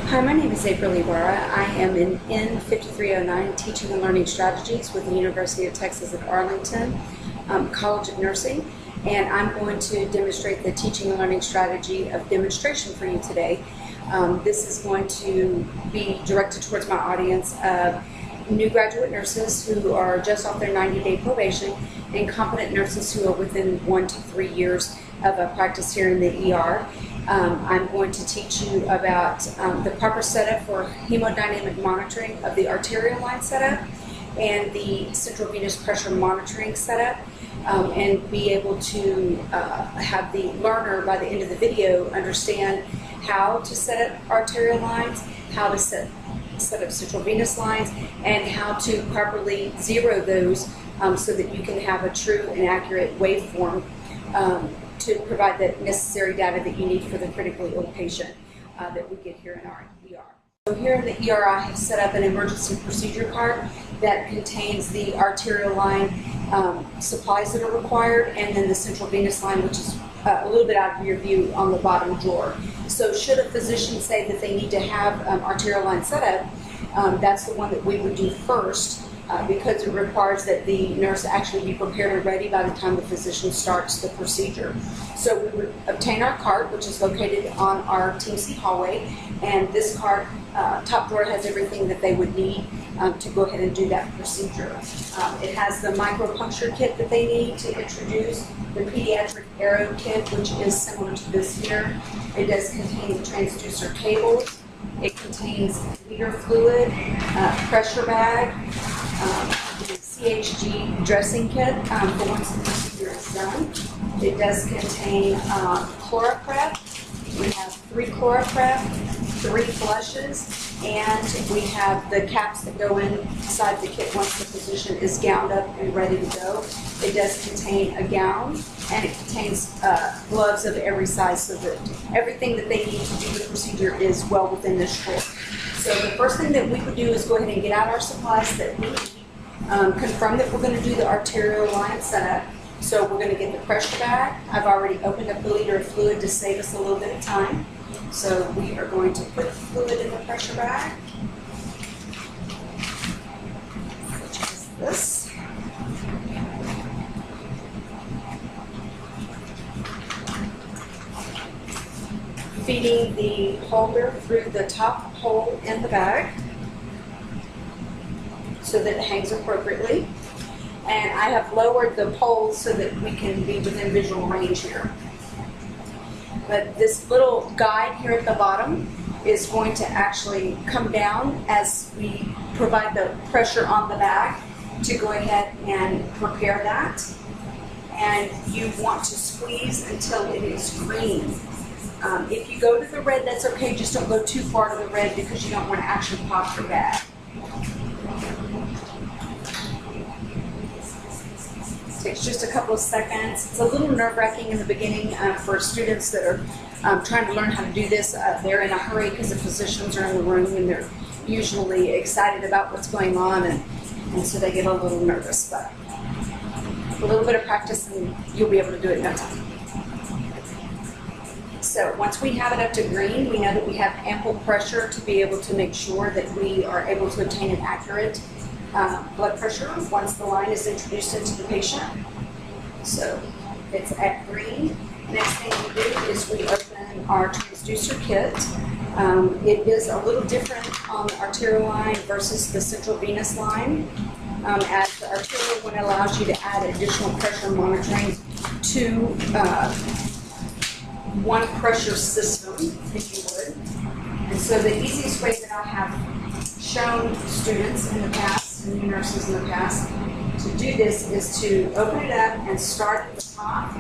Hi, my name is April Ibarra. I am in N5309 Teaching and Learning Strategies with the University of Texas at Arlington College of Nursing, and I'm going to demonstrate the teaching and learning strategy of demonstration for you today. This is going to be directed towards my audience of new graduate nurses who are just off their 90-day probation and competent nurses who are within 1 to 3 years of a practice here in the ER. I'm going to teach you about the proper setup for hemodynamic monitoring of the arterial line setup and the central venous pressure monitoring setup, and be able to have the learner by the end of the video understand how to set up arterial lines, how to set up central venous lines, and how to properly zero those so that you can have a true and accurate waveform to provide the necessary data that you need for the critically ill patient that we get here in our ER. So here in the ER, I have set up an emergency procedure cart that contains the arterial line supplies that are required, and then the central venous line, which is a little bit out of your view on the bottom drawer. So should a physician say that they need to have arterial line set up, that's the one that we would do first, because it requires that the nurse actually be prepared and ready by the time the physician starts the procedure. So we would obtain our cart, which is located on our Team C hallway, and this cart, top drawer, has everything that they would need to go ahead and do that procedure. It has the micropuncture kit that they need to introduce, the pediatric arrow kit, which is similar to this here. It does contain the transducer cables. It contains liter fluid, pressure bag, the CHG dressing kit for once the procedure is done. It does contain ChloraPrep. We have 3 ChloraPrep, 3 flushes, and we have the caps that go inside the kit once the physician is gowned up and ready to go. It does contain a gown, and it contains gloves of every size, so that everything that they need to do the procedure is well within this drawer. So the first thing that we would do is go ahead and get out our supplies that we need, confirm that we're going to do the arterial line setup. So we're going to get the pressure bag. I've already opened up the liter of fluid to save us a little bit of time. So we are going to put the fluid in the pressure bag, which is this. Feeding the holder through the top hole in the bag so that it hangs appropriately. And I have lowered the poles so that we can be within visual range here. But this little guide here at the bottom is going to actually come down as we provide the pressure on the bag to go ahead and prepare that. And you want to squeeze until it is green. If you go to the red, that's okay. Just don't go too far to the red because you don't want to actually pop your bag. It takes just a couple of seconds. It's a little nerve-wracking in the beginning for students that are trying to learn how to do this. They're in a hurry because the physicians are in the room and they're usually excited about what's going on, and so they get a little nervous. But a little bit of practice and you'll be able to do it in no time. So once we have it up to green, we know that we have ample pressure to be able to make sure that we are able to obtain an accurate blood pressure once the line is introduced into the patient. So it's at green. Next thing we do is we open our transducer kit. It is a little different on the arterial line versus the central venous line, as the arterial one allows you to add additional pressure monitoring to one pressure system, if you would. And so the easiest way that I have shown students in the past, and new nurses in the past, to do this is to open it up and start at the top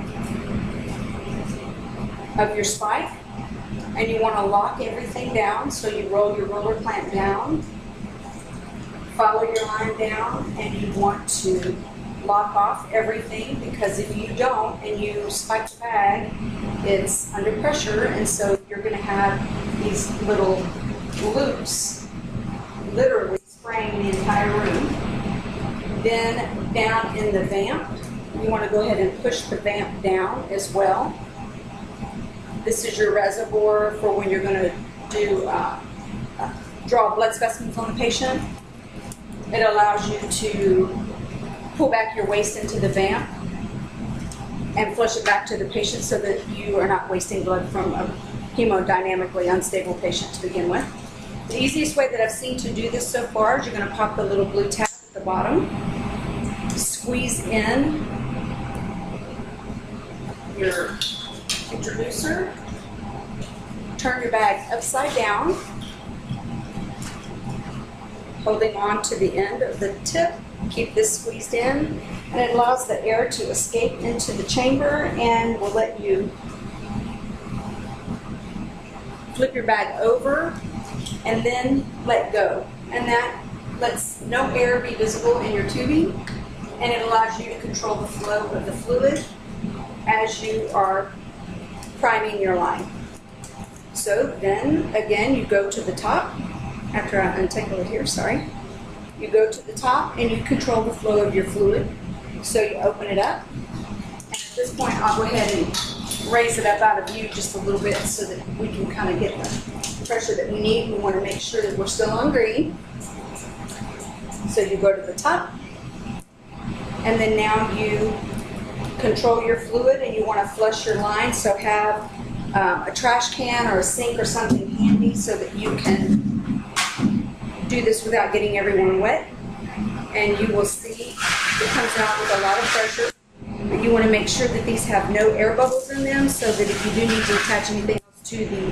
of your spike. And you want to lock everything down, so you roll your roller clamp down, follow your line down, and you want to lock off everything, because if you don't and you spike the bag, it's under pressure, and so you're going to have these little loops literally spraying the entire room. Then down in the vamp, you want to go ahead and push the vamp down as well. This is your reservoir for when you're going to do draw blood specimens on the patient. It allows you to pull back your waist into the vamp and flush it back to the patient so that you are not wasting blood from a hemodynamically unstable patient to begin with. The easiest way that I've seen to do this so far is you're going to pop the little blue tab at the bottom, squeeze in your introducer, turn your bag upside down, holding on to the end of the tip. Keep this squeezed in, and it allows the air to escape into the chamber and will let you flip your bag over and then let go. And that lets no air be visible in your tubing, and it allows you to control the flow of the fluid as you are priming your line. So then, again, you go to the top. After I untangle it here, sorry. You go to the top and you control the flow of your fluid. So you open it up. And at this point, I'll go ahead and raise it up out of view just a little bit so that we can kind of get the pressure that we need. We want to make sure that we're still on green. So you go to the top. And then now you control your fluid and you want to flush your line. So have a trash can or a sink or something handy so that you can do this without getting everyone wet. And you will see it comes out with a lot of pressure. But you want to make sure that these have no air bubbles in them so that if you do need to attach anything else to the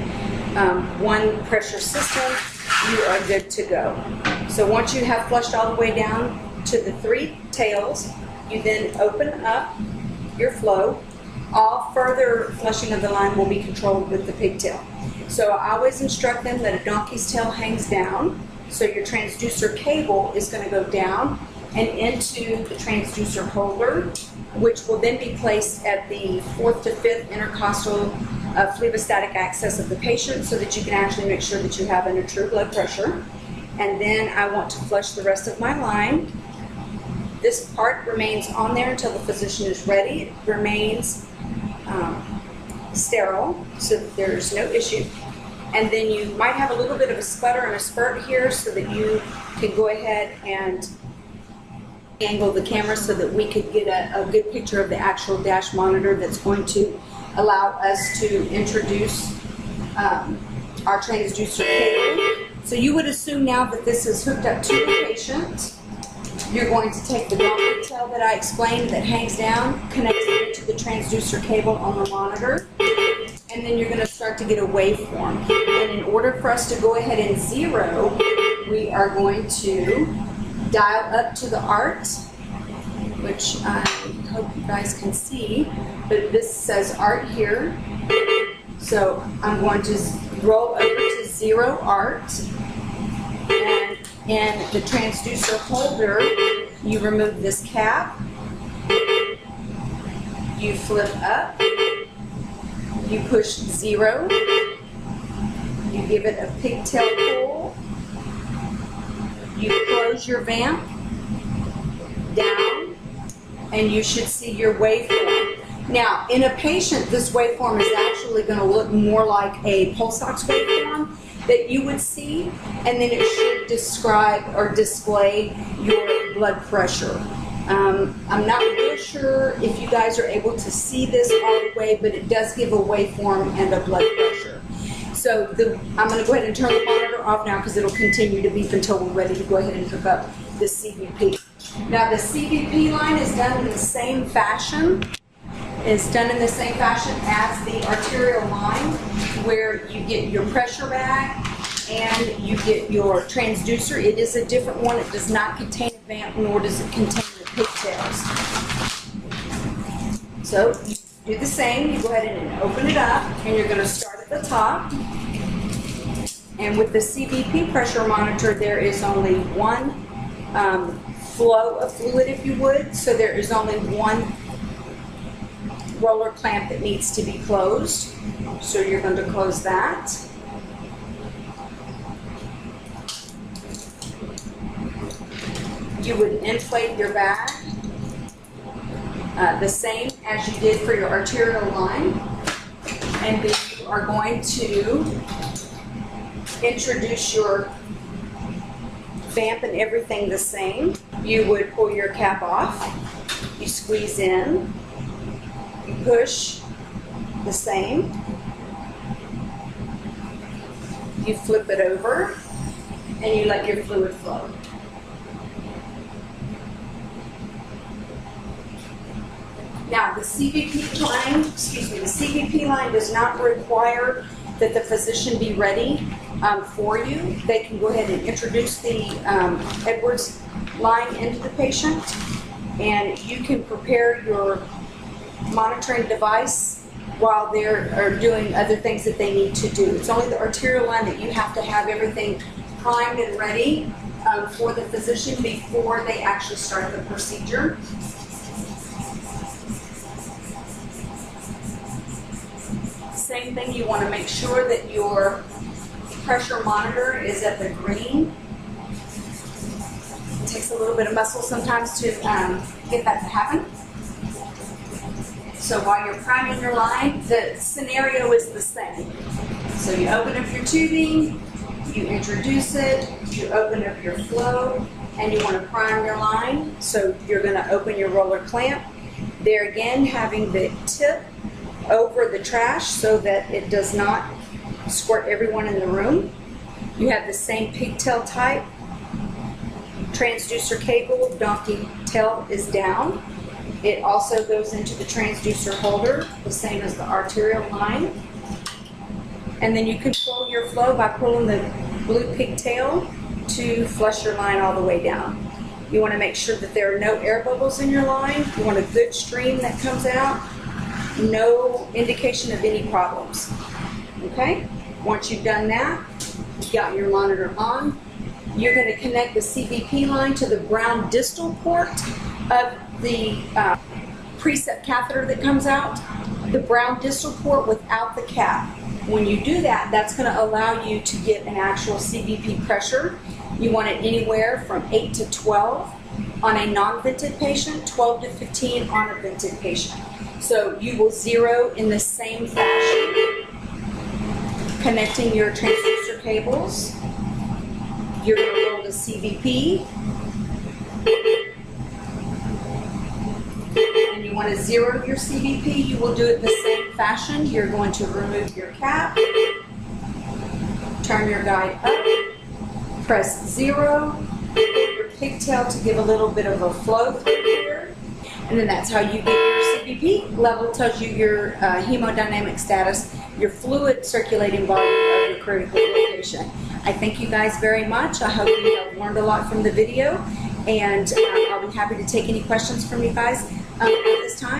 one pressure system, you are good to go. So once you have flushed all the way down to the 3 tails, you then open up your flow. All further flushing of the line will be controlled with the pigtail. So I always instruct them that a donkey's tail hangs down. So your transducer cable is going to go down and into the transducer holder, which will then be placed at the 4th to 5th intercostal phlebostatic axis of the patient so that you can actually make sure that you have a true blood pressure. And then I want to flush the rest of my line. This part remains on there until the physician is ready. It remains sterile so that there's no issue. And then you might have a little bit of a sputter and a spurt here so that you can go ahead and angle the camera so that we could get a good picture of the actual dash monitor that's going to allow us to introduce our transducer cable. So you would assume now that this is hooked up to the patient. You're going to take the donkey tail that I explained that hangs down, connect it to the transducer cable on the monitor, and then you're going to start to get a waveform. And in order for us to go ahead and zero, we are going to dial up to the art, which I hope you guys can see, but this says art here. So I'm going to roll over to 0 art, and in the transducer holder, you remove this cap, you flip up, you push 0, you give it a pigtail pull, you close your vamp down, and you should see your waveform. Now, in a patient, this waveform is actually going to look more like a pulse ox waveform that you would see, and then it should describe or display your blood pressure. I'm not really sure if you guys are able to see this all the way, but it does give a waveform and a blood pressure. So I'm going to go ahead and turn the monitor off now because it'll continue to beep until we're ready to go ahead and hook up the CVP. Now the CVP line is done in the same fashion. Is done in the same fashion as the arterial line, where you get your pressure bag and you get your transducer. It is a different one. It does not contain a vamp, nor does it contain the pigtails. So you do the same. You go ahead and open it up, and you're going to start at the top. And with the CVP pressure monitor, there is only one flow of fluid, if you would. So there is only one roller clamp that needs to be closed. So you're going to close that. You would inflate your bag the same as you did for your arterial line. And then you are going to introduce your vamp and everything the same. You would pull your cap off, you squeeze in, you push the same, you flip it over, and you let your fluid flow. Now the CVP line does not require that the physician be ready for you. They can go ahead and introduce the Edwards line into the patient, and you can prepare your monitoring device while they're doing other things that they need to do. It's only the arterial line that you have to have everything primed and ready for the physician before they actually start the procedure. Same thing, you want to make sure that your pressure monitor is at the green. It takes a little bit of muscle sometimes to get that to happen. So while you're priming your line, the scenario is the same. So you open up your tubing, you introduce it, you open up your flow, and you want to prime your line. So you're going to open your roller clamp. There again, having the tip over the trash so that it does not squirt everyone in the room. You have the same pigtail type. Transducer cable, donkey tail is down. It also goes into the transducer holder, the same as the arterial line. And then you control your flow by pulling the blue pigtail to flush your line all the way down. You want to make sure that there are no air bubbles in your line. You want a good stream that comes out. No indication of any problems. Okay? Once you've done that, you've got your monitor on. You're going to connect the CVP line to the brown distal port of the precept catheter that comes out. The brown distal port without the cap. When you do that, that's going to allow you to get an actual CVP pressure. You want it anywhere from 8 to 12 on a non-vented patient, 12 to 15 on a vented patient. So you will zero in the same fashion, connecting your transducer cables. You're going to roll the CVP, and you want to zero your CVP. You will do it the same fashion. You're going to remove your cap, turn your guide up, press 0, pull your pigtail to give a little bit of a flow through here. And then that's how you get your CVP level. Tells you your hemodynamic status, your fluid circulating volume of your critical location. I thank you guys very much. I hope you have learned a lot from the video, and I'll be happy to take any questions from you guys at this time.